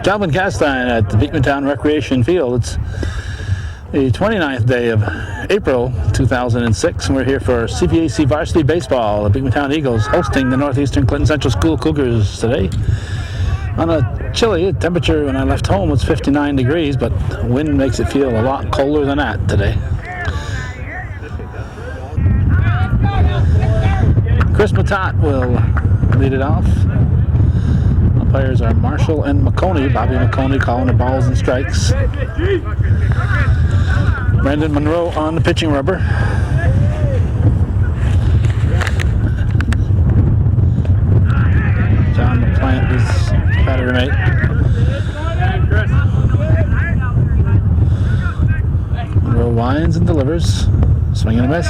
Calvin Castine at the Beekmantown Recreation Field. It's the 29th day of April 2006, and we're here for CVAC Varsity Baseball. The Beekmantown Eagles hosting the Northeastern Clinton Central School Cougars today. On a chilly temperature when I left home, it's 59 degrees, but the wind makes it feel a lot colder than that today. Chris Matat will lead it off. Umpires are Marshall and McConey. Bobby McConey calling the balls and strikes. Brandon Monroe on the pitching rubber. John LaPlante is batter mate. Monroe winds and delivers. Swing and a miss.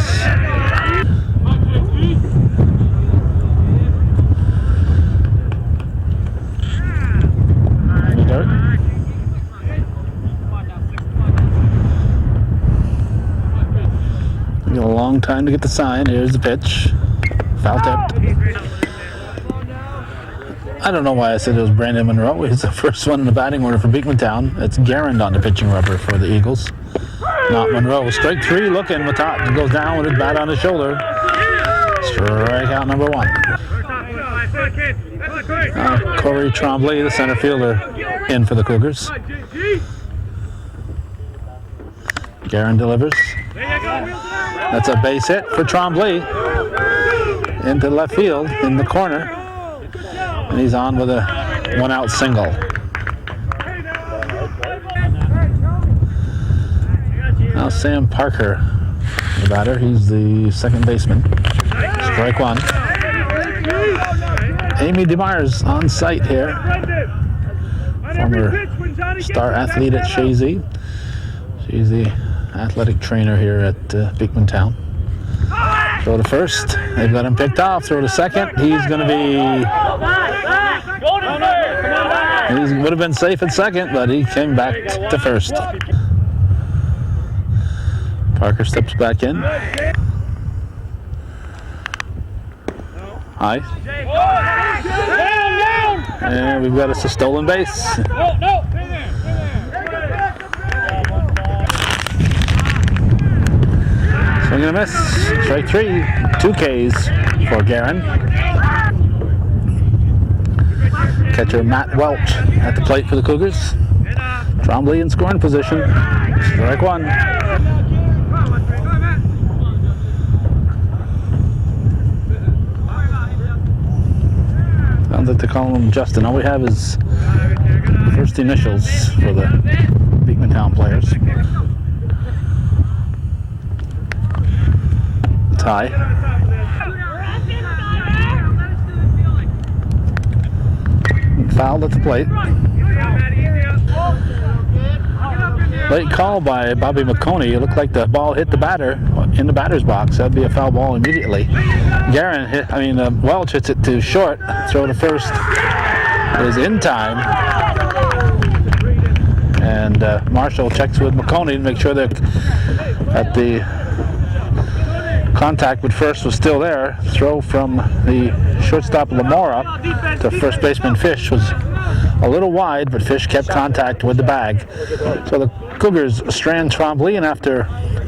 A long time to get the sign. Here's the pitch. Foul tipped. I don't know why I said it was Brandon Monroe. He's the first one in the batting order for Beekmantown. It's Garand on the pitching rubber for the Eagles. Not Monroe. Strike three looking. Matat goes down with his bat on his shoulder. Strikeout number one. Corey Tremblay, the center fielder, in for the Cougars. Garand delivers. That's a base hit for Tremblay into left field in the corner. And he's on with a one-out single. Now Sam Parker, the batter. He's the second baseman. Strike one. Amy DeMeyer's on site here. Former star athlete at Shazy. She's the athletic trainer here at Beekmantown. Throw to first. They've got him picked off. Throw to second. He's going to be... He would have been safe at second, but he came back to first. Parker steps back in. High. And we've got us a stolen base. Swing and a miss. Strike three. 2 Ks for Garand. Catcher Matt Welch at the plate for the Cougars. Tremblay in scoring position. Strike one. Sounds like they're calling him Justin. All we have is first initials for the Beekmantown players. Tie. Fouled at the plate. Late call by Bobby McConey. It looked like the ball hit the batter in the batter's box. That'd be a foul ball immediately. Welch hits it to short. Throw to first is in time. And Marshall checks with McConey to make sure that the contact with first was still there. Throw from the shortstop Lamora to first baseman Fish was a little wide, but Fish kept contact with the bag. So the Cougars strand Tremblay, and after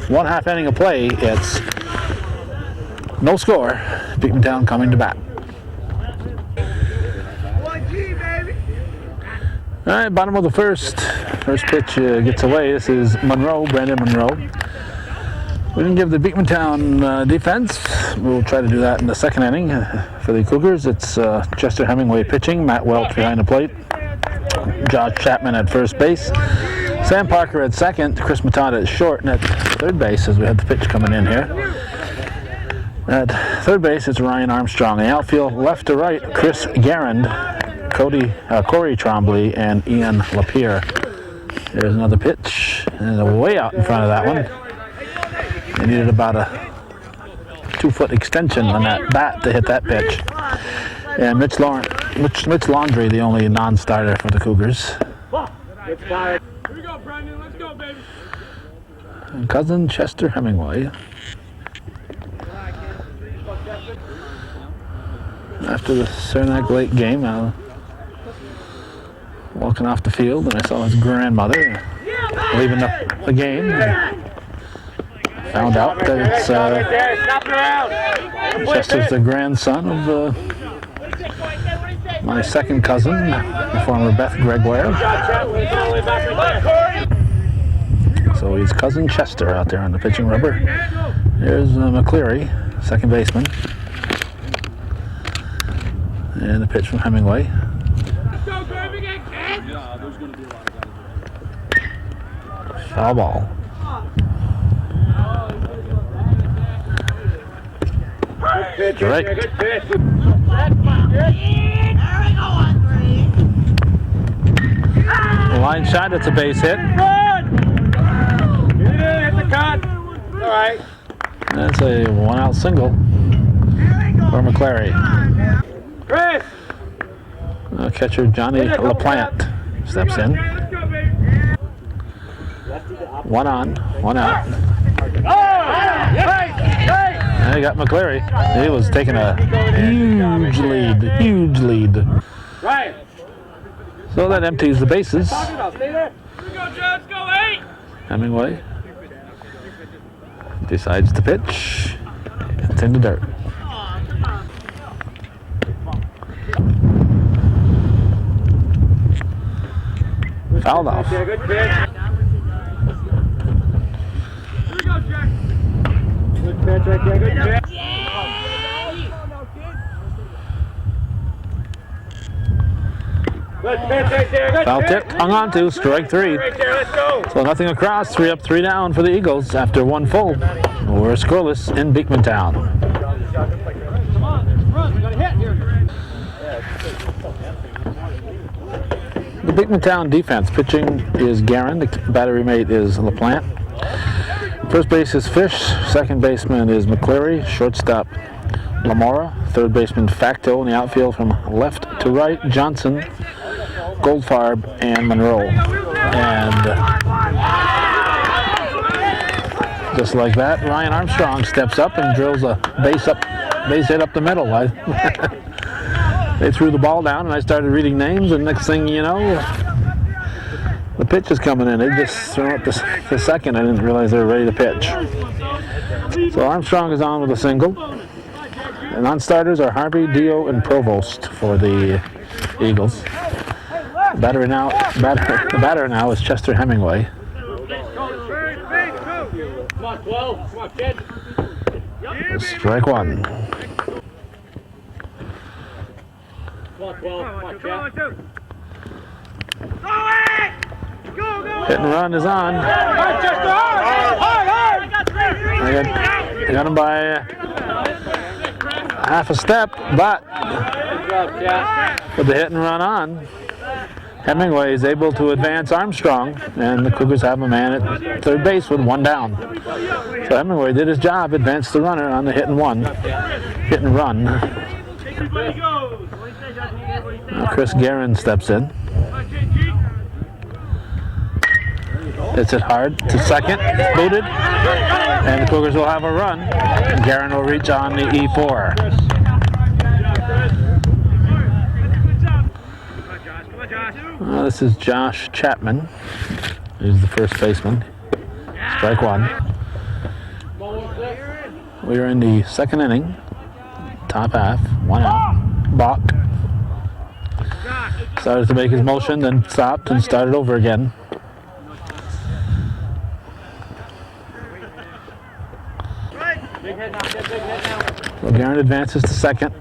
1/2 inning of play, it's no score. Beekmantown coming to bat. All right, bottom of the first. First pitch gets away. This is Monroe, Brandon Monroe. We didn't give the Beekmantown defense. We'll try to do that in the second inning. For the Cougars, it's Chester Hemingway pitching, Matt Welch behind the plate, Josh Chapman at first base, Sam Parker at second, Chris Matat at short, and at third base, as we had the pitch coming in here. At third base, it's Ryan Armstrong. In the outfield, left to right, Chris Garand, Corey Tremblay, and Ian Lapierre. There's another pitch, and way out in front of that one. They needed about a 2-foot extension on that bat to hit that pitch. And Mitch Laundrie, the only non-starter for the Cougars. Here we go, Brandon. Let's go, baby. And cousin Chester Hemingway. After the Cernak Lake game, walking off the field, and I saw his grandmother leaving the game. Found out that it's Chester's the grandson of my second cousin, the former Beth Gregoire. So he's cousin Chester out there on the pitching rubber. There's McCleary, second baseman. And the pitch from Hemingway. Foul ball. Right. Line shot, it's a base hit. Hit the cut. All right. That's a one-out single for McCleary. Chris. Catcher Johnny LaPlante steps in. One on, one out. And he got McCleary. He was taking a huge lead. Right. So that empties the bases. Stay there. Let's go, 8. Hemingway decides to pitch. It's in the dirt. Fouled off. Good pitch. Good pitch right there. Good pitch. Good pitch right there. Good Foul tip, hung on to, strike 3. Right there. Let's go. So nothing across, 3 up, 3 down for the Eagles after 1 full. We're scoreless in Beekmantown. Come on, run. We got a hit here. The Beekmantown defense pitching is Guerin. The battery mate is LaPlante. First base is Fish. Second baseman is McCleary. Shortstop Lamora. Third baseman Facto. In the outfield from left to right, Johnson, Goldfarb, and Monroe. And just like that, Ryan Armstrong steps up and drills a base hit up the middle. They threw the ball down, and I started reading names, and next thing you know, the pitch is coming in. They just threw up the second. I didn't realize they were ready to pitch. So Armstrong is on with a single. And non-starters are Harvey, Dio, and Provost for the Eagles. The batter now is Chester Hemingway. Come on, 12. Come on, kid. Strike 1. Come on, 12. Come on, kid. Hit and run is on. I got him by half a step, but with the hit and run on, Hemingway is able to advance Armstrong, and the Cougars have a man at third base with 1 down. So Hemingway did his job, advanced the runner on the hit and run. Now Chris Guerin steps in. Hits it hard to second, booted, and the Cougars will have a run. Guerin will reach on the E4. This is Josh Chapman. He's the first baseman. Strike 1. We are in the second inning. Top half, 1 out. Bach started to make his motion, then stopped and started over again. So Guerin advances to second.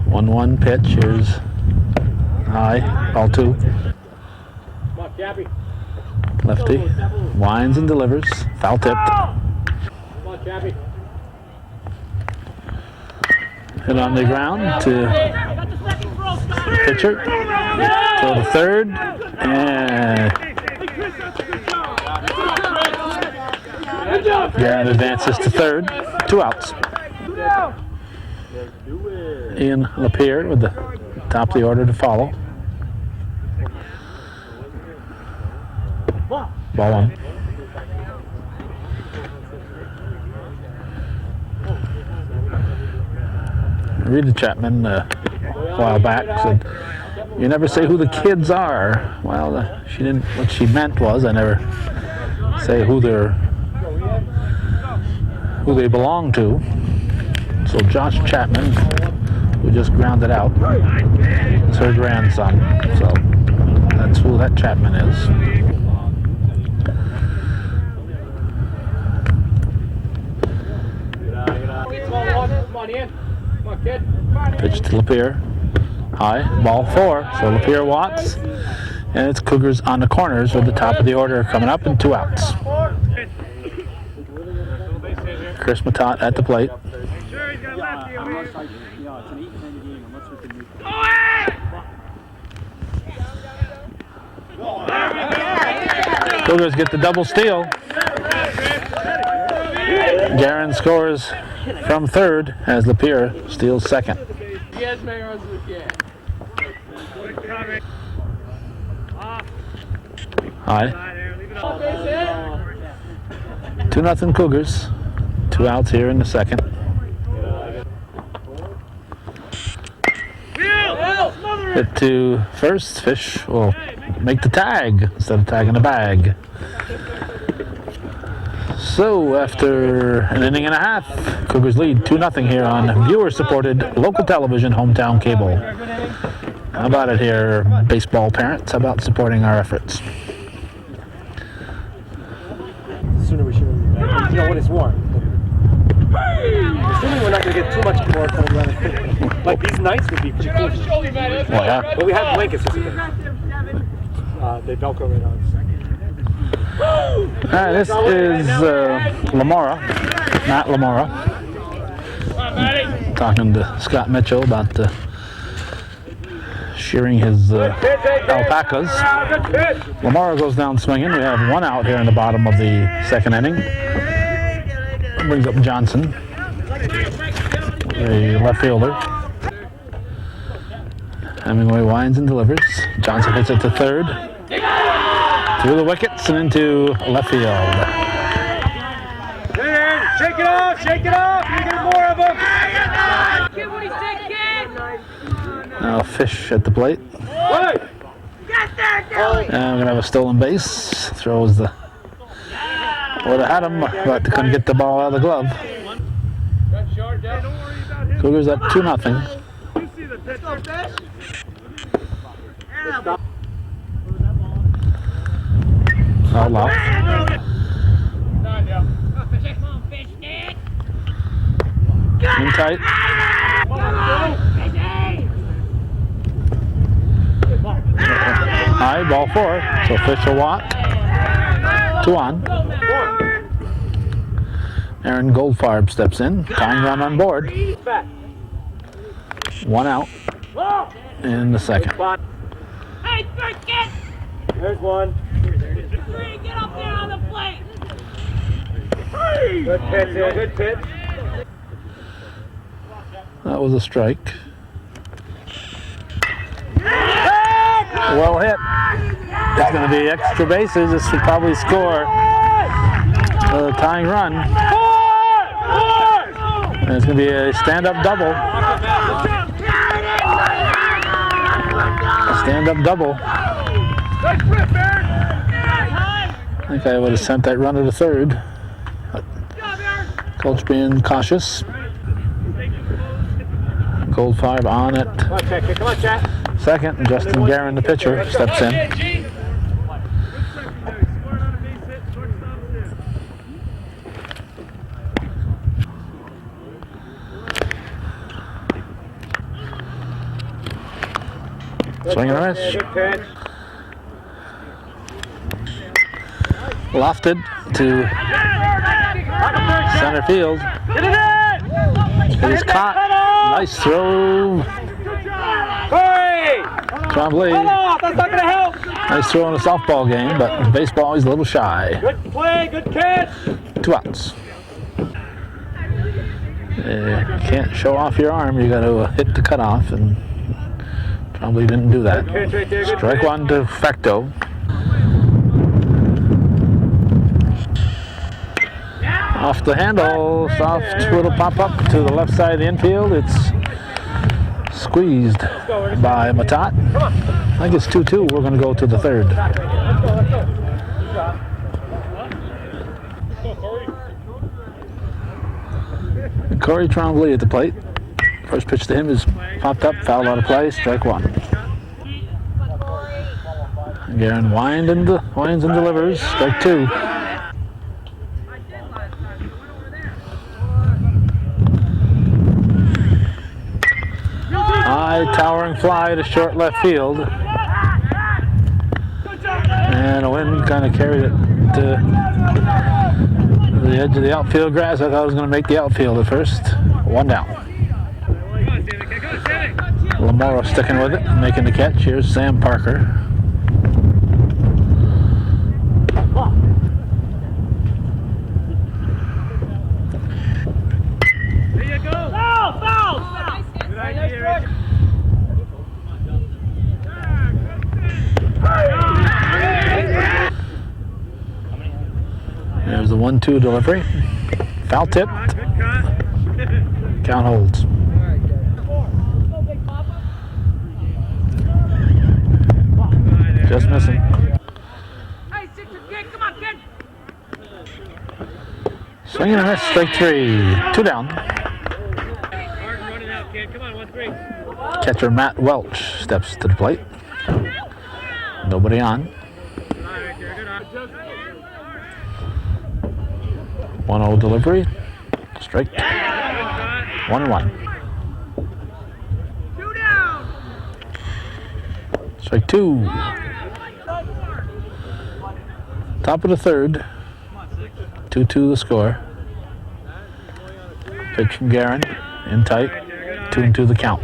1-1 pitch. Here's high, ball 2. Lefty winds and delivers. Foul tipped. Hit on the ground to pitcher. Throw to third. And Guerin advances to third. 2 outs. Ian Lapierre with the top of the order to follow. Ball 1. Reed Chapman a while back said You never say who the kids are. Well, she didn't. What she meant was I never say who they belong to. So Josh Chapman, who just grounded out, is her grandson. So that's who that Chapman is. Pitch to Lapeer. High, ball 4. So Lapeer Watts. And it's Cougars on the corners with the top of the order coming up and 2 outs. Chris Matot at the plate. Cougars get the double steal. Garin scores from third as Lapeer steals second. High. 2-0 Cougars. 2 outs here in the second. Hit to first. Fish will make the tag instead of tagging the bag. So after an inning and a half, Cougars lead 2-0 here on viewer-supported local television, hometown cable. How about it here, baseball parents? How about supporting our efforts? The sooner we should have back. You know when it's warm. Assuming we're not going to get too much more cold weather. Like these nights would be pretty cool. Well, yeah. But we have blankets. They Velcro right on. This is Lamora, Matt Lamora, talking to Scott Mitchell about shearing his alpacas. Lamora goes down swinging. We have 1 out here in the bottom of the second inning. Brings up Johnson, the left fielder. Hemingway winds and delivers. Johnson hits it to third. Through the wickets and into left field. Shake it off! Shake it off! You get more of them! Now Fish at the plate. And we're going to have a stolen base. Throws the... Would have had him, but couldn't get the ball out of the glove. Cougars up 2-0. Foul off. In tight. High, ball 4. So Fish will walk. 2 on. Aaron Goldfarb steps in. Tying run on board. 1 out in the second. Hey, first get! There's one. Get up there on the plate! Good pitch, yeah, good pitch. That was a strike. Well hit. It's going to be extra bases. This should probably score the tying run. And it's going to be a stand-up double. A stand-up double. I think I would have sent that runner to third. But coach being cautious. Goldfarb on it. Come on, Chat. Come on, Chat. Second, and Justin Garin, the pitcher, steps in. Swing and a miss. Good pitch. Lofted to center field. It is caught. Nice throw. Hurry! Champlain. That's not going to help. Nice throw in a softball game, but baseball is a little shy. Good play, good catch. 2 outs. Can't show off your arm. You got to hit the cutoff, and probably didn't do that. Good pitch right there. Good Strike pitch. 1 de facto. Off the handle, soft little pop up to the left side of the infield. It's squeezed by Matat. I think it's 2-2. We're going to go to the third. Corey Trombley at the plate. First pitch to him is popped up, fouled out of play, strike one. Garen winds and delivers, strike two. High towering fly to short left field. And a wind kind of carried it to the edge of the outfield grass. I thought it was going to make the outfield at first. One down. Lamora sticking with it, making the catch. Here's Sam Parker. There you go. Foul! Foul! Good idea. There's the 1-2 delivery. Foul tip. Count holds. Just missing. Hey, 6 kid, come on, kid! Swing and a miss, strike three. Two down. Hard running out, kid. Come on, 1-3. Catcher Matt Welch steps to the plate. Nobody on. 1-0 delivery. Strike. 1-1. 2 down! Strike two. Top of the third. 2-2 the score. Pitch from Garen. In tight. 2-2 the count.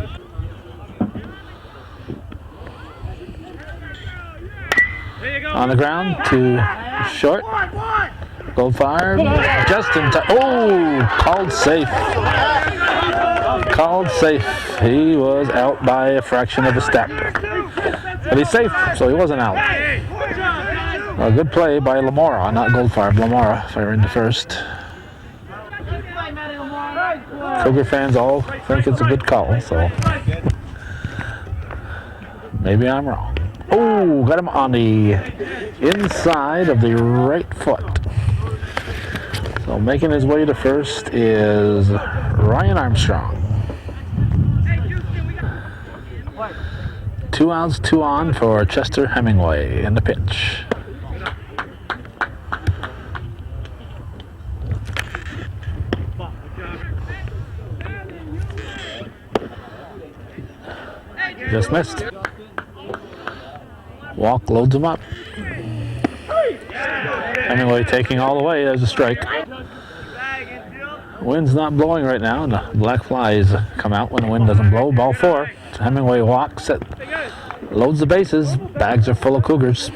On the ground to short. Goldfire. Just in time. Oh! Called safe. Called safe. He was out by a fraction of a step. But he's safe, so he wasn't out. A good play by Lamora, not Goldfire. Lamora firing to first. Cougar fans all think it's a good call, so maybe I'm wrong. Oh, got him on the inside of the right foot. So making his way to first is Ryan Armstrong. 2 outs, 2 on for Chester Hemingway in the pitch. Just missed. Walk loads him up. Hemingway taking all the way. There's a strike. Wind's not blowing right now, and the black flies come out when the wind doesn't blow. Ball 4. Hemingway walks it, loads the bases. Bags are full of Cougars.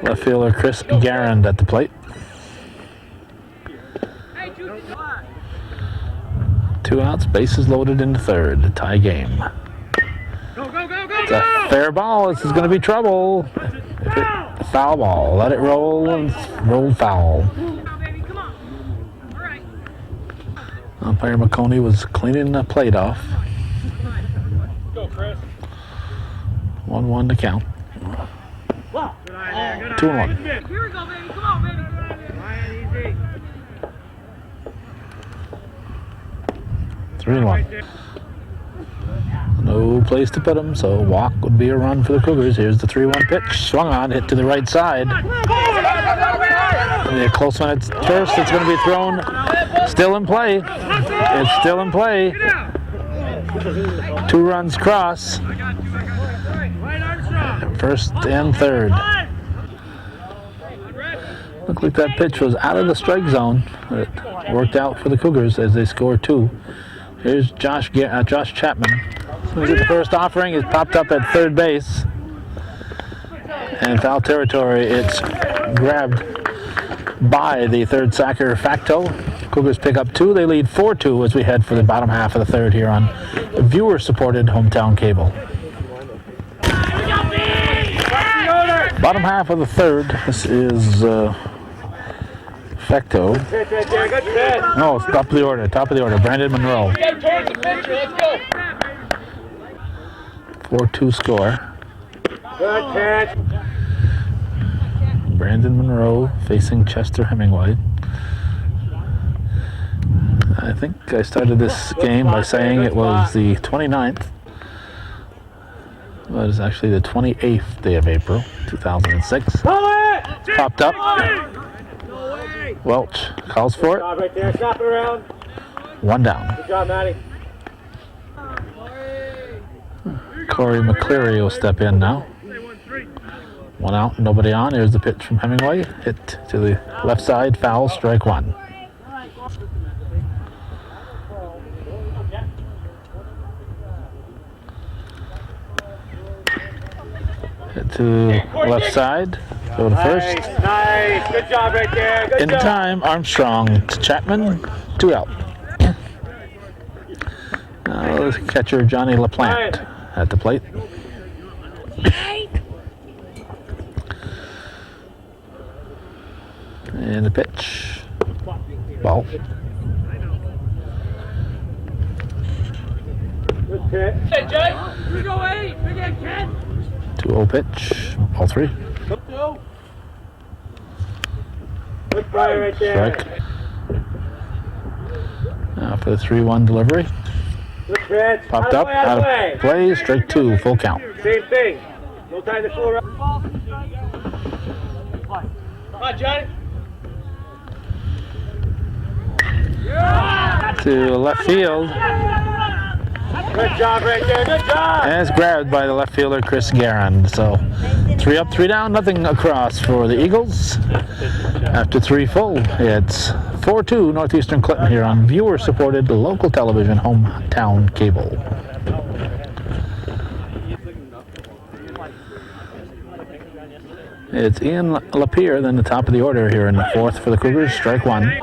Left fielder Chris Garand at the plate. 2 outs, bases loaded in the third. Tie game. It's a fair ball. This is going to be trouble. Foul ball. Let it roll and roll foul. Umpire McConey was cleaning the plate off. 1-1 to count. 2-1. Here we go, baby. Come on, baby. 3-1. No place to put him, so walk would be a run for the Cougars. Here's the 3-1 pitch. Swung on, hit to the right side. A close one at first. It's going to be thrown. Still in play. It's still in play. 2 runs cross. First and third. Looked like that pitch was out of the strike zone. It worked out for the Cougars as they score 2. Here's Josh Chapman. The first offering is popped up at third base. And foul territory, it's grabbed by the third sacker Facto. Cougars pick up 2. They lead 4-2 as we head for the bottom half of the third here on viewer-supported hometown cable. Bottom half of the third. This is Fecto. Pitch right there. Good pitch. Oh, it's top of the order. Top of the order. Brandon Monroe. Get towards the pitcher. Let's go. 4-2 score. Good pitch. Brandon Monroe facing Chester Hemingway. I think I started this game by saying it was the 29th. Well, it is actually the 28th day of April, 2006. Popped up. Welch calls for it. Job right there. Stop it around. One down. Good job, Matty. Corey McCleary will step in now. One out, nobody on. Here's the pitch from Hemingway. Hit to the left side, foul, strike one. Hit to left side, go to first. Nice. Good job right there. Good In job. time, Armstrong to Chapman, 2 out. Now the catcher Johnny LaPlante at the plate. And the pitch. Ball. Good pitch. Hey, Jay. We go 8. Big head, kid. 2-0 pitch. Ball 3. Good fire right there. Strike. Now for the 3-1 delivery. Good pitch. Popped up, out of play. Strike 2. Full count. Same thing. No time to fool around. Come on, Johnny. To left field. Good job right there. Good job. And it's grabbed by the left fielder Chris Guerin. So 3 up, 3 down, nothing across for the Eagles. After 3 full, it's 4-2 Northeastern Clinton here on viewer-supported local television, Hometown Cable. It's Ian Lapierre, then the top of the order here in the 4th for the Cougars. Strike 1.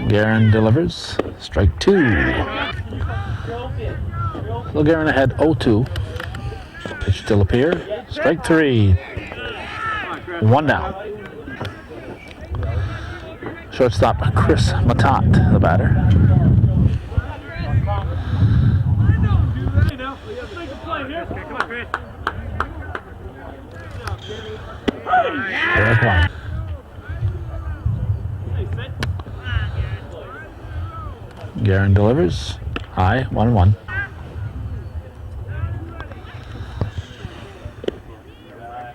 Guerin delivers. Strike 2. So Guerin ahead 0-2. Pitch to Lapierre. Strike 3. 1 down. Shortstop Chris Matat, the batter. Strike 1. Guerin delivers. High, 1-1.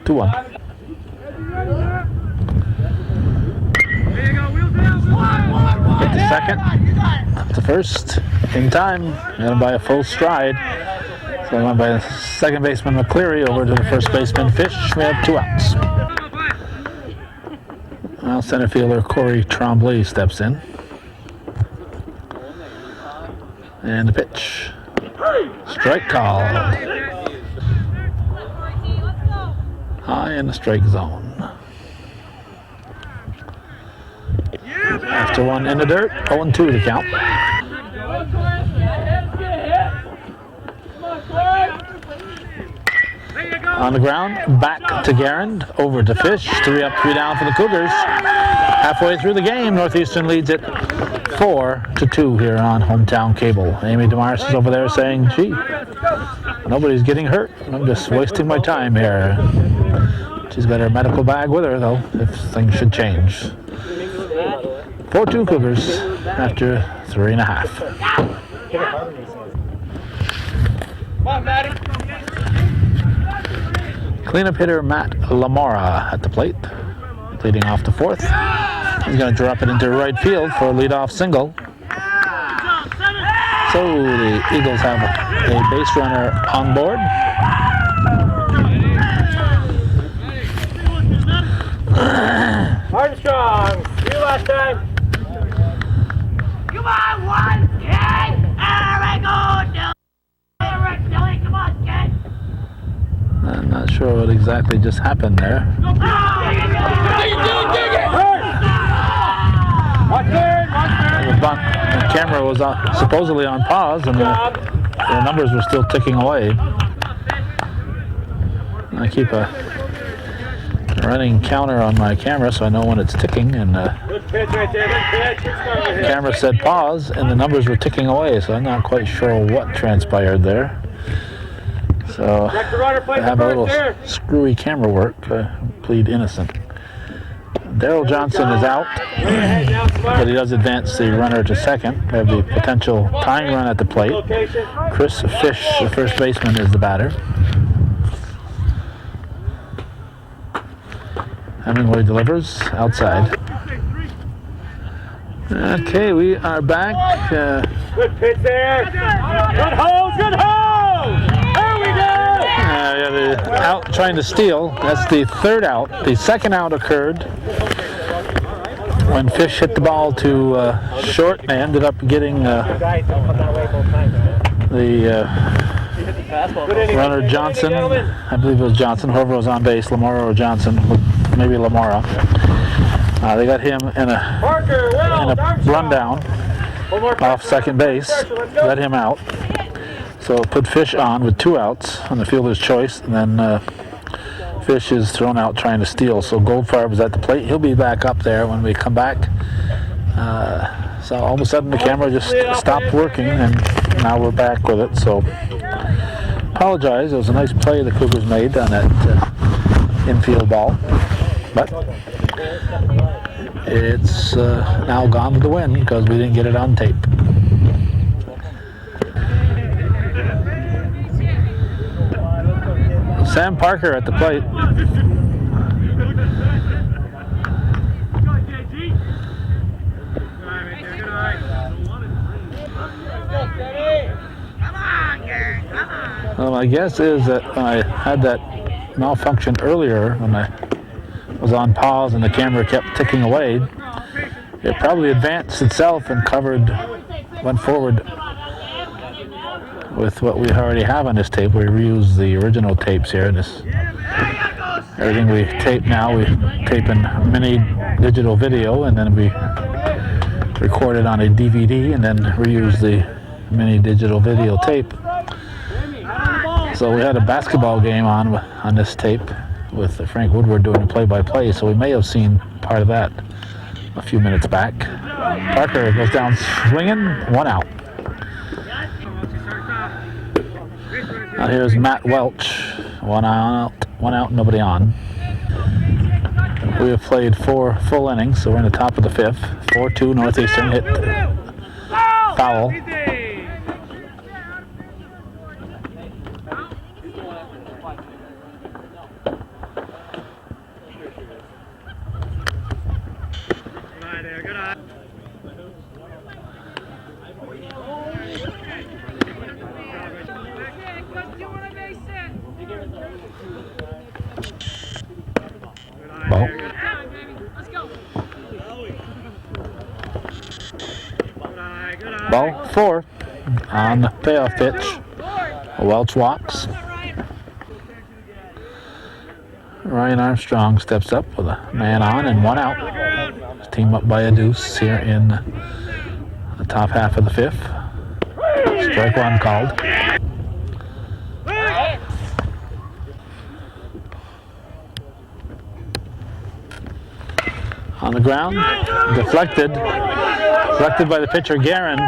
Two one. Hit to second. To first. In time. Got him by a full stride. So I went by second baseman McCleary over to the first baseman Fish. We have 2 outs. Well, center fielder Corey Tremblay steps in. And the pitch. Strike called. High in the strike zone. After 1 in the dirt, 0-2 to count. On the ground, back to Guerin, over to Fish. 3 up, 3 down for the Cougars. Halfway through the game, Northeastern leads it 4-2 here on Hometown Cable. Amy Demaris is over there saying, gee, nobody's getting hurt. I'm just wasting my time here. She's got her medical bag with her, though, if things should change. 4-2 Cougars after 3.5. Come on, Matty. Cleanup hitter Matt Lamora at the plate, leading off the 4th. He's going to drop it into right field for a leadoff single. So the Eagles have a base runner on board. Hard and strong. See you last time. Come on, 1, kid. Eric, Eric, Dilly, come on, kid. I'm not sure what exactly just happened there. Dig it, dig it. One third. The camera was supposedly on pause, and the numbers were still ticking away. I keep a running counter on my camera so I know when it's ticking, and Good pitch right there. Good pitch. the camera said pause and the numbers were ticking away, so I'm not quite sure what transpired there. So I have a little screwy camera work. Plead innocent. Daryl Johnson is out, but he does advance the runner to second. We have the potential tying run at the plate. Chris Fish, the first baseman, is the batter. Hemingway delivers outside. Okay, we are back. Good pitch there. Good hose. Good hose. There we go. Yeah, the out trying to steal. That's the third out. The second out occurred when Fish hit the ball to short and ended up getting the runner Johnson. I believe it was Johnson. Whoever was on base, Lamora or Johnson, maybe Lamora. They got him in a rundown off second base. Let him out. So put Fish on with 2 outs on the fielder's choice, and then Fish is thrown out trying to steal. So Goldfarb is at the plate. He'll be back up there when we come back. So all of a sudden the camera just stopped working, and now we're back with it. So apologize. It was a nice play the Cougars made on that infield ball, but it's now gone with the wind because we didn't get it on tape. Sam Parker at the plate. Well, my guess is that when I had that malfunction earlier, when I was on pause and the camera kept ticking away, it probably advanced itself and went forward with what we already have on this tape. We reuse the original tapes here. Everything we tape now, we tape in mini digital video, and then we record it on a DVD and then reuse the mini digital video tape. So we had a basketball game on this tape with Frank Woodward doing the play-by-play, so we may have seen part of that a few minutes back. Parker goes down swinging, 1 out. Now here's Matt Welch, 1 out, nobody on. We have played 4 full innings, so we're in the top of the 5th. 4-2 Northeastern hit foul. Ball 4 on the payoff pitch. Welch walks. Ryan Armstrong steps up with a man on and 1 out. His team up by a deuce here in the top half of the 5th. Strike 1 called. On the ground, deflected by the pitcher Guerin.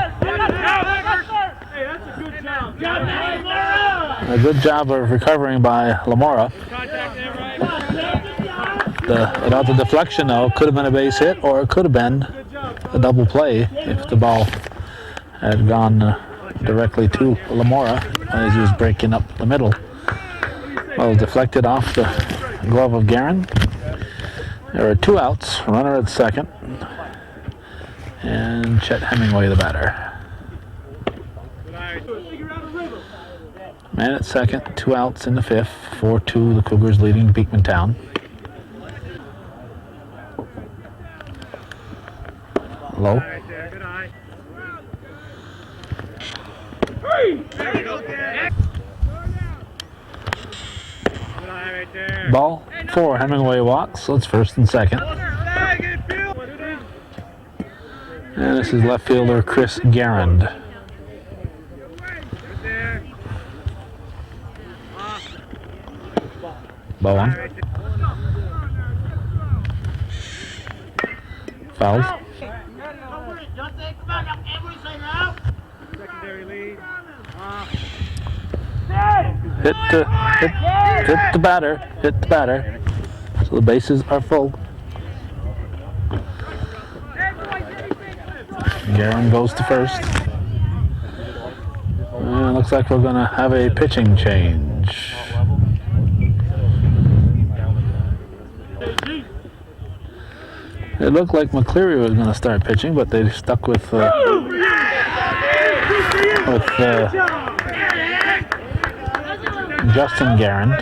A good job of recovering by Lamora. The deflection, though, could have been a base hit, or it could have been a double play if the ball had gone directly to Lamora as he was breaking up the middle. Well, deflected off the glove of Guerin. There are 2 outs, runner at second, and Chet Hemingway the batter. Man at second, 2 outs in the 5th, 4-2 the Cougars leading Beekmantown. Low. Ball 4, Hemingway walks, so it's first and second. And this is left fielder Chris Garand. Bowen. Fouled. Secondary lead. Hit the batter. Hit the batter. So the bases are full. Garen goes to first. Looks like we're going to have a pitching change. It looked like McCleary was going to start pitching, but they stuck with Justin Garen.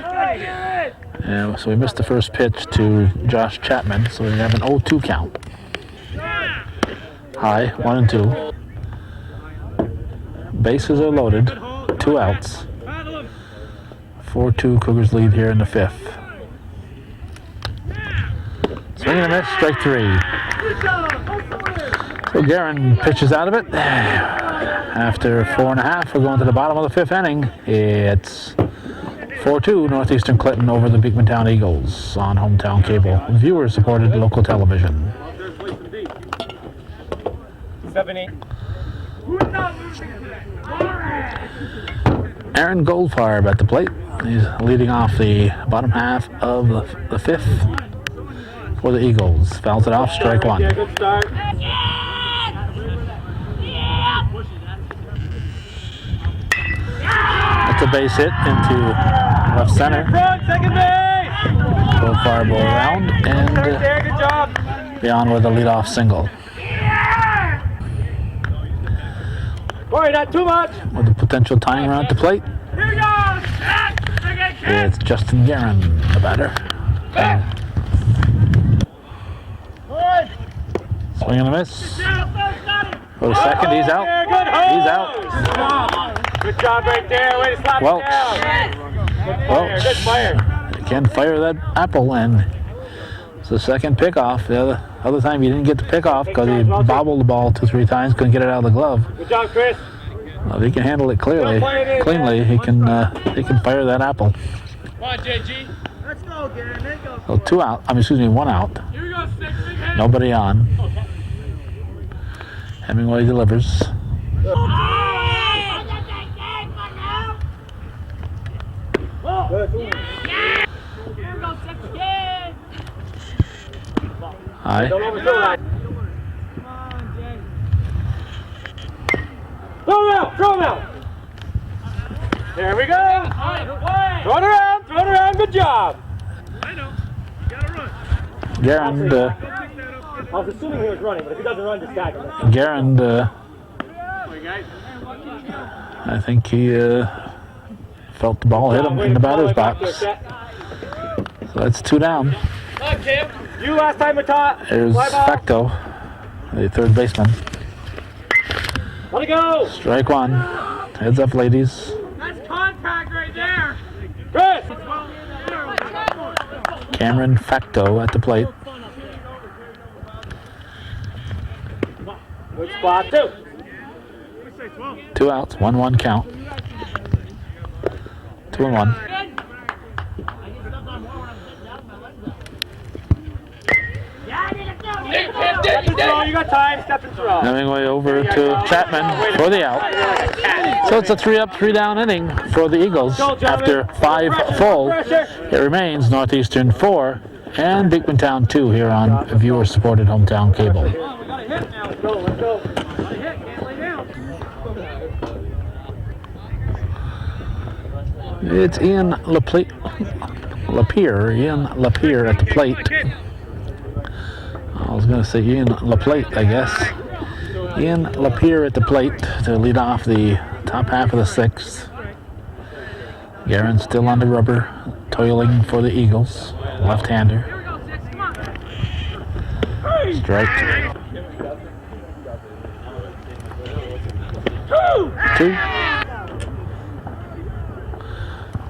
So we missed the first pitch to Josh Chapman, so we have an 0-2 count. High, 1 and 2. Bases are loaded, 2 outs. 4-2 Cougars lead here in the 5th. Swing and a miss, strike 3. So Garen pitches out of it. After 4.5, we're going to the bottom of the 5th inning. It's 4-2 Northeastern Clinton over the Beekmantown Eagles on hometown cable. Viewer-supported local television. 7-8. Aaron Goldfarb at the plate. He's leading off the bottom half of the 5th for the Eagles. Fouls it off, strike 1. Yeah, good start. That's a base hit into left center. Front, second base. Goldfarb will around and There, good job. beyond with a leadoff single. Boy, not too much. With a potential tying run at the plate, Here we go. it's Justin Garen, the batter. Swing and a miss. For the second, he's out. There, good hold. He's out. Good job right there. Way to slap Welch. it down. Good fire. You can't fire that apple, and it's the second pickoff. The other time he didn't get the pickoff because he bobbled the ball 2-3 times, couldn't get it out of the glove. Good job, Chris. Well, if he can handle it cleanly, he can fire that apple. Come on, JG. Let's go, Garen. There you go. So 2 out. I mean, 1 out. Here we go, 6 big hit. Nobody on. Hemingway delivers. High. Don't overthrow that. Throw him out. There we go. Throw it around. Good job. I know. You gotta run. Garen, I was assuming he was running, but if he doesn't run, just tag him. I think he felt the ball hit him in the batter's box. So that's 2 down. Come on, Kim. You last time we taught. There's Facto, the third baseman. Let it go. Strike 1. Heads up, ladies. That's contact right there. Chris. Cameron Facto at the plate. Good spot, 2. 2 outs, 1-1 count. 2 and 1. You got time. Step and throw. Hemingway over to Chapman for the out. So it's a 3-up, 3-down inning for the Eagles. After 5 full, it remains Northeastern 4 and Beekmantown 2 here on viewer-supported hometown cable. Let's go. It's Ian Lapierre at the plate. I was going to say Ian LaPlate, I guess. Ian Lapierre at the plate to lead off the top half of the 6th. Garen still on the rubber, toiling for the Eagles. Left-hander. Strike. 2.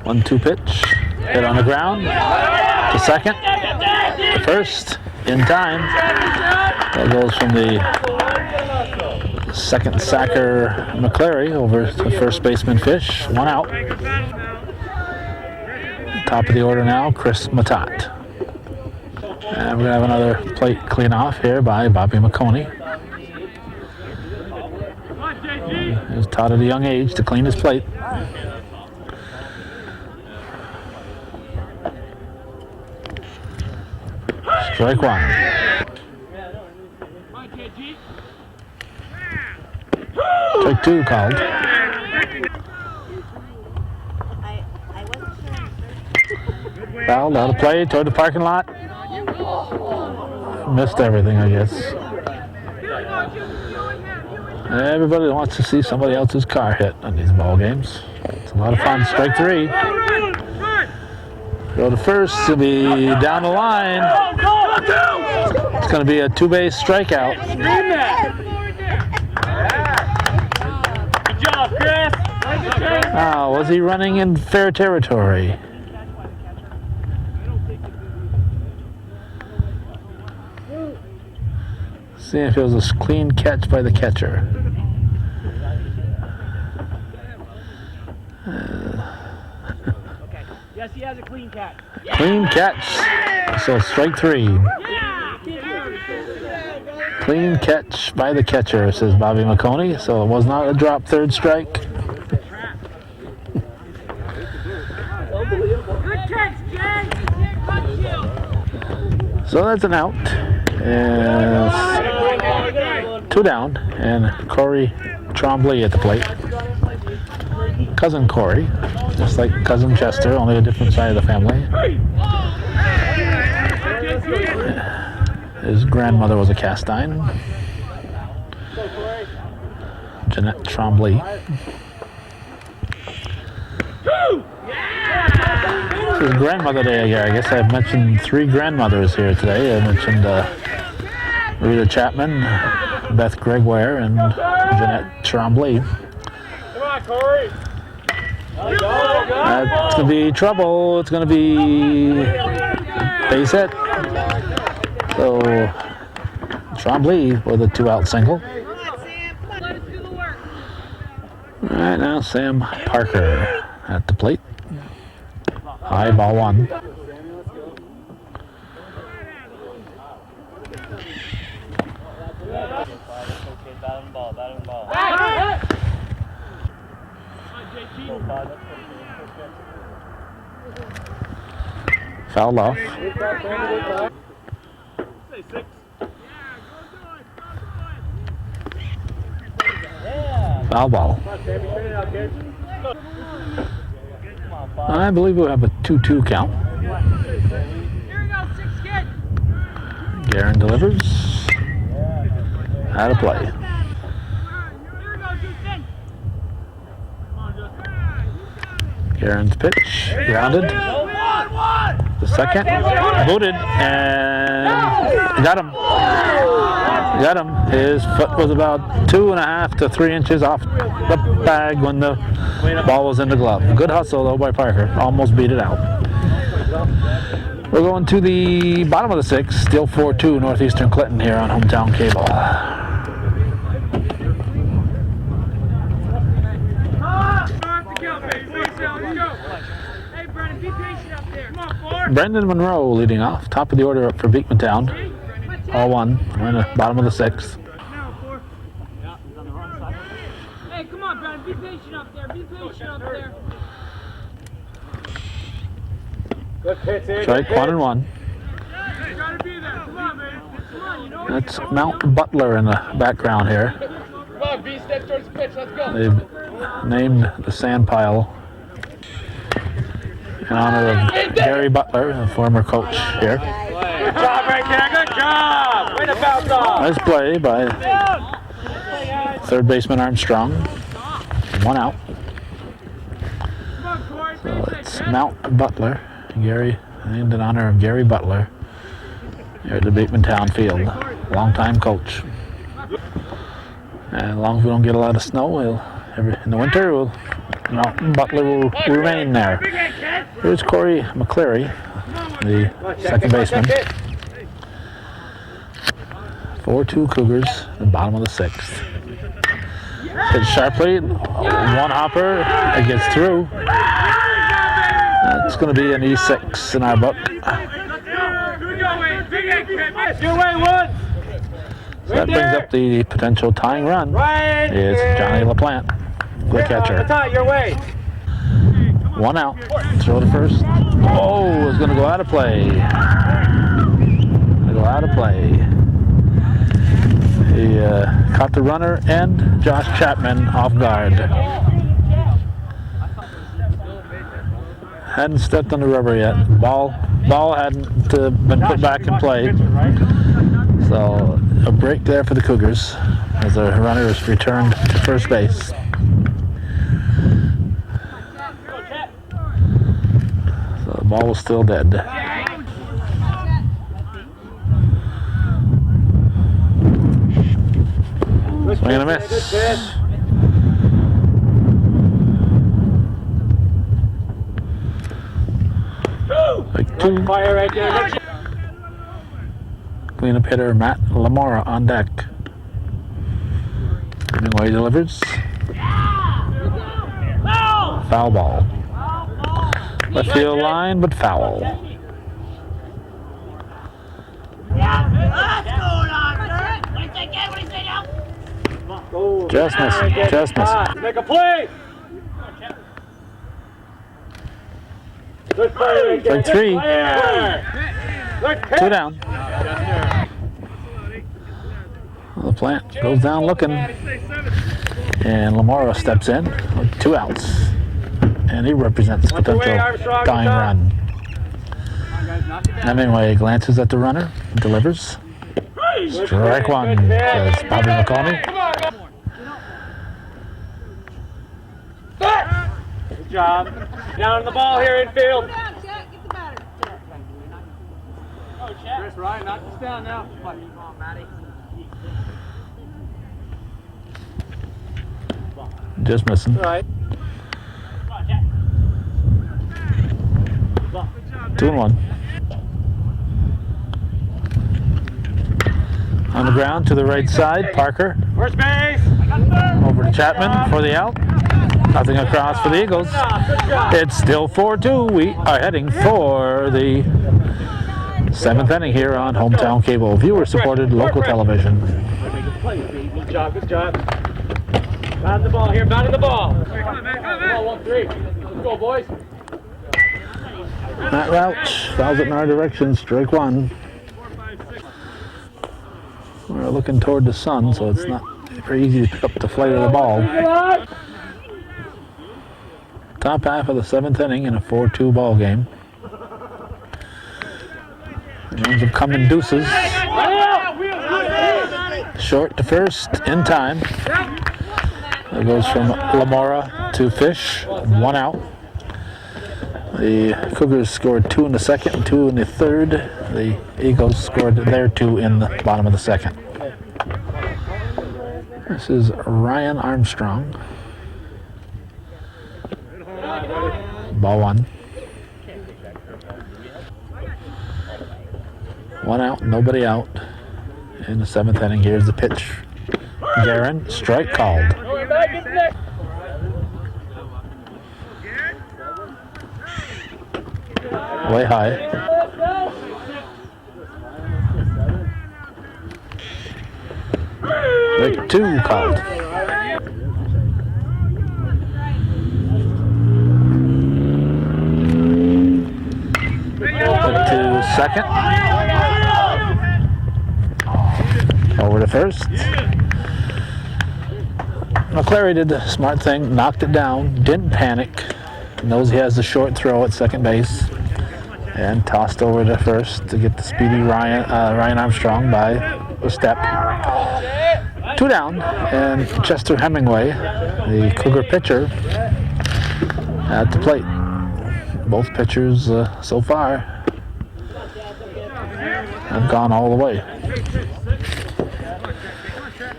1-2 pitch. Hit on the ground. The second. The first. In time. That goes from the second sacker McCleary over to first baseman Fish. 1 out. Top of the order now, Chris Matat. And we're going to have another plate clean off here by Bobby McConey. He was taught at a young age to clean his plate. Strike one. Strike two called. Fouled, out of play, toward the parking lot. Missed everything, I guess. Everybody wants to see somebody else's car hit on these ball games. It's a lot of fun. Strike three. Go to first. He'll be down the line. It's going to be a two-base strikeout. Good job, Chris. Oh, was he running in fair territory? See if it was a clean catch by the catcher. Yes, he has a clean catch. Clean catch. So strike three. Clean catch by the catcher, says Bobby McConey. So it was not a drop third strike. Good catch, Jay. So that's an out. And two down. And Corey Trombley at the plate. Cousin Corey, just like cousin Chester, only a different side of the family. His grandmother was a cast iron. Jeanette Trombley. This is Grandmother Day here. I guess I've mentioned three grandmothers here today. I mentioned Rita Chapman, Beth Gregoire, and Jeanette Trombley. Come on, Corey. That's going to be trouble. It's going to be base hit. So Trombley with a two-out single. All right, now Sam Parker at the plate. High ball one. Fouled off. Foul ball. I believe we'll have a 2-2 count. Guerin delivers. Out of play. Guerin's pitch, grounded. The second, booted, and got him. Got him. His foot was about 2.5 to 3 inches off the bag when the ball was in the glove. Good hustle though by Parker. Almost beat it out. We're going to the bottom of the sixth. Still 4-2 Northeastern Clinton here on Hometown Cable. Brendan Monroe leading off. Top of the order up for Beekmantown. All one. We're in the bottom of the sixth. Hey, come on, Brandon. Be patient up there. Be patient up there. Good pitch, Strike 1-1. Hey, gotta be there. Come on, man. Come on, you know what? That's Mount Butler in the background here. Come on, B, step towards the pitch. Let's go. They've named the sand pile in honor of Gary Butler, the former coach here. Good job right there. Good job. Way to bounce off. Nice play by third baseman Armstrong. One out. So it's Mount Butler. Gary, named in honor of Gary Butler here at the Beekmantown field. Longtime coach. And as long as we don't get a lot of snow, in the winter, Mount Butler will remain there. Here's Corey McCleary, the second baseman. 4-2 Cougars, the bottom of the sixth. Hit sharply, one hopper, it gets through. That's going to be an E6 in our book. Chris, your way once. So that brings up the potential tying run. Ryan Is Johnny LaPlante, the catcher. Your way. 1 out. Throw to first. Oh, it's going to go out of play. Go out of play. He caught the runner and Josh Chapman off guard. Hadn't stepped on the rubber yet. Ball hadn't been put back in play. So a break there for the Cougars as the runner is returned to first base. So the ball was still dead. Swing and a miss. Like 2. Fire right there. Cleanup hitter Matt Lamora on deck. Hemingway delivers. Foul ball. Left field line, but foul. Just miss. Just miss. Make a play. Good play. Strike 3. 2 down. The plant goes down looking, and Lamora steps in with 2 outs, and he represents potential tying run. Hemingway glances at the runner, delivers. Strike 1, says Bobby McConaughey. Good job. Down the ball here in field. Chris, Ryan, knock this down now. Come on, Matty. Just missing. All right. 2-1. On the ground to the right side, Parker. First base. Over to Chapman for the out. Nothing across for the Eagles. It's still 4-2. We are heading for the 7th inning here on Hometown Cable, viewer-supported local television. Good job, good job. Batting the ball here, batting the ball. Come on, 1-3. Let's go, boys. Matt Rouch fouls it in our direction, strike 1. We're looking toward the sun, so it's not very easy to pick up the flight of the ball. Top half of the 7th inning in a 4-2 ball game. Runs have come in deuces. Short to first, in time. It goes from Lamora to Fish, 1 out. The Cougars scored 2 in the second and 2 in the third. The Eagles scored their 2 in the bottom of the second. This is Ryan Armstrong. Ball 1. 1 out, nobody out. In the 7th inning, here's the pitch. Guerin, strike called. Way high. Strike 2 called. To second. Over to first. McClary did the smart thing, knocked it down, didn't panic, knows he has the short throw at second base, and tossed over to first to get the speedy Ryan Armstrong by a step. 2 down, and Chester Hemingway, the Cougar pitcher, at the plate. Both pitchers so far have gone all the way.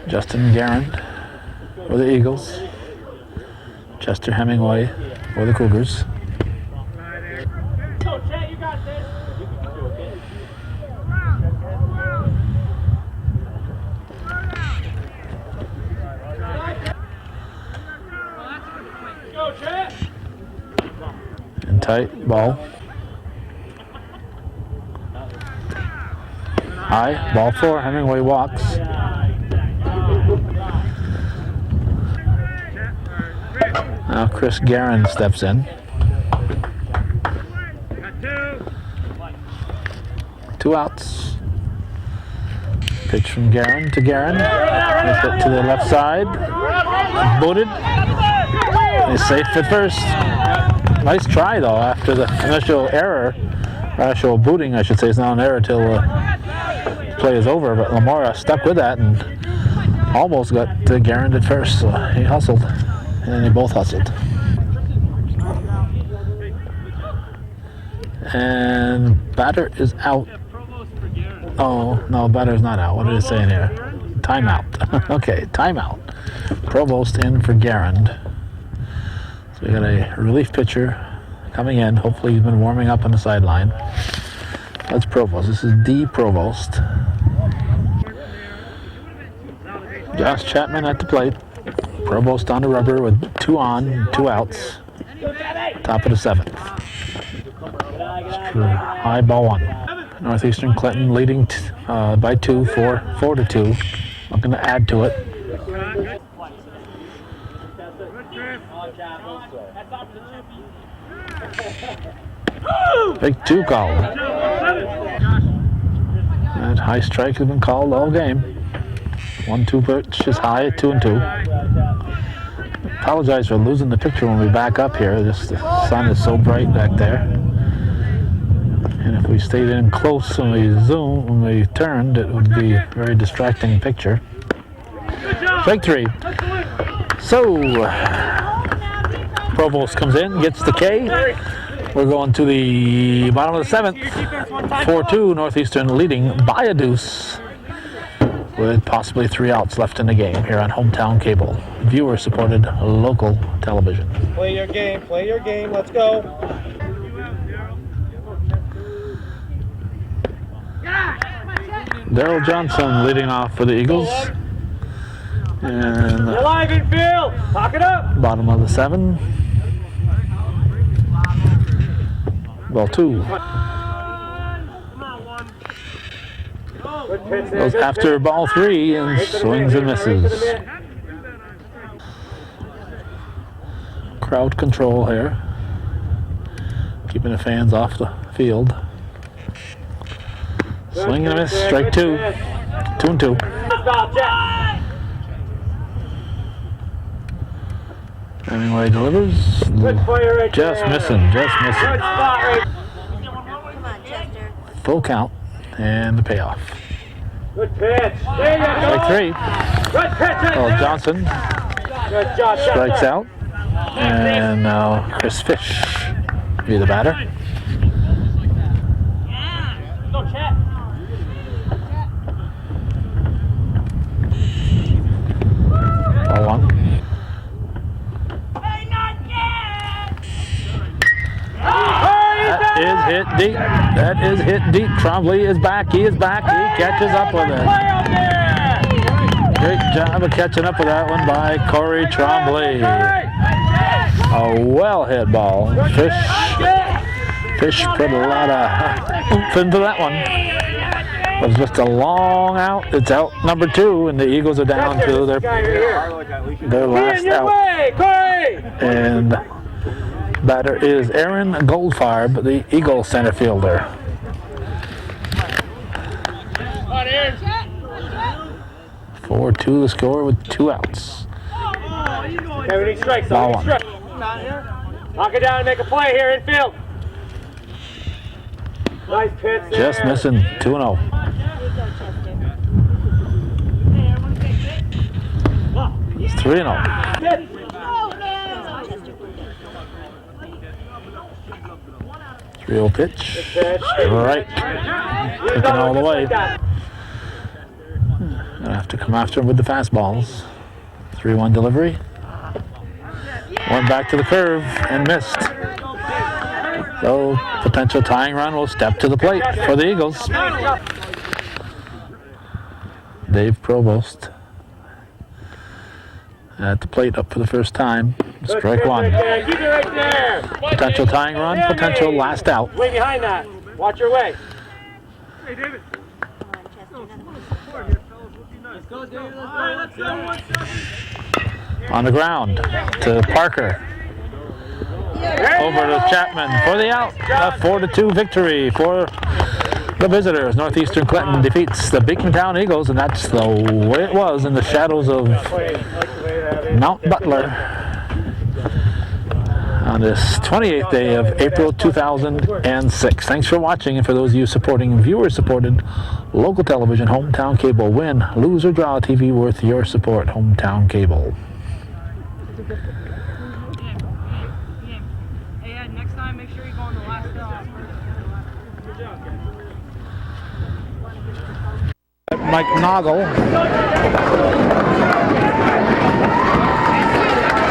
Justin Guerin for the Eagles. Chester Hemingway for the Cougars. And tight ball. High, ball 4, Hemingway walks. Now Chris Guerin steps in. 2 outs. Pitch from Guerin to Guerin. Let's get to the left side. Booted. He's safe at first. Nice try though after the initial error. Initial booting, I should say. It's not an error till play is over, but Lamora stuck with that and almost got to Guerin at first. So he hustled, and they both hustled. And batter is out. Oh, no, batter's not out. What did it say in here? Timeout. Okay, timeout. Provost in for Guerin. So we got a relief pitcher coming in. Hopefully he's been warming up on the sideline. That's Provost. This is D. Provost. Josh Chapman at the plate. Provost on the rubber with 2 on, 2 outs. Top of the 7th. High ball 1. Northeastern Clinton leading by 2, 4-2. I'm going to add to it. Big 2 called. That high strike has been called all game. 1-2 pitch is high at 2-2. Apologize for losing the picture when we back up here. The sun is so bright back there. And if we stayed in close when we zoomed, when we turned, it would be a very distracting picture. Strike 3. So, Provost comes in, gets the K. We're going to the bottom of the 7th. 4-2, Northeastern leading by a deuce with possibly 3 outs left in the game here on Hometown Cable. Viewer-supported local television. Play your game, let's go. Daryl Johnson leading off for the Eagles. And You're live in field. Talk it up. bottom of the 7. Ball 2. Goes after ball 3 and swings and misses. Crowd control here. Keeping the fans off the field. Swing and a miss, strike 2. 2-2. Hemingway delivers. Just missing. Full count and the payoff. Good pitch. There you go. Strike 3. Good pitch. Well, Johnson Good job. strikes out. And now Chris Fish be the batter. Go, Chat. Ball 1. That is hit deep. That is hit deep. Trombley is back. He is back. He catches up with it. Great job of catching up with that one by Corey Trombley. A well hit ball. Fish put a lot of oomph into that one. It was just a long out. It's out number 2, and the Eagles are down to their last out. And batter is Aaron Goldfarb, the Eagle center fielder. 4-2 the score with 2 outs. Okay, we need strikes. Ball 1. Knock it down and make a play here in field. Nice pitch there. Just missing. 2-0. 3-0. 3-0 pitch. Right. Taking all the way. Gonna have to come after him with the fastballs. 3-1 delivery. Went back to the curve and missed. So potential tying run will step to the plate for the Eagles. Dave Provost at the plate up for the first time. Strike 1. Keep it right there. Potential tying run, potential last out. Way behind that. Watch your way. Hey, David. On the ground to Parker. Over to Chapman for the out. A 4-2 victory for the visitors. Northeastern Clinton defeats the Beekmantown Eagles, and that's the way it was in the shadows of Mount Butler on this 28th day of April 2006. Thanks for watching, and for those of you supporting viewer-supported local television, Hometown Cable. Win, lose, or draw TV worth your support. Hometown Cable. Hey, next time make sure you go on the last Mike Noggle.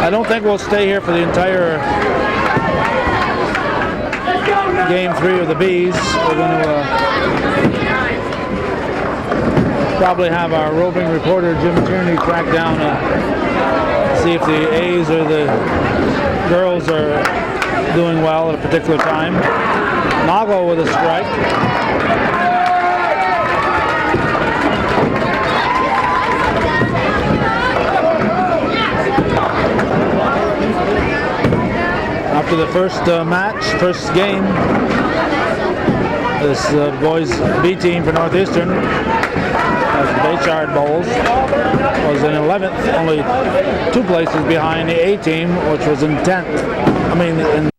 I don't think we'll stay here for the entire game 3 of the Bees. We're going to probably have our roving reporter Jim Tierney track down and see if the A's or the girls are doing well at a particular time. Noggle with a strike. After the first first game, this boys B team for Northeastern, as Bayshard Bowls, was in 11th, only 2 places behind the A team, which was in 10th. I mean, in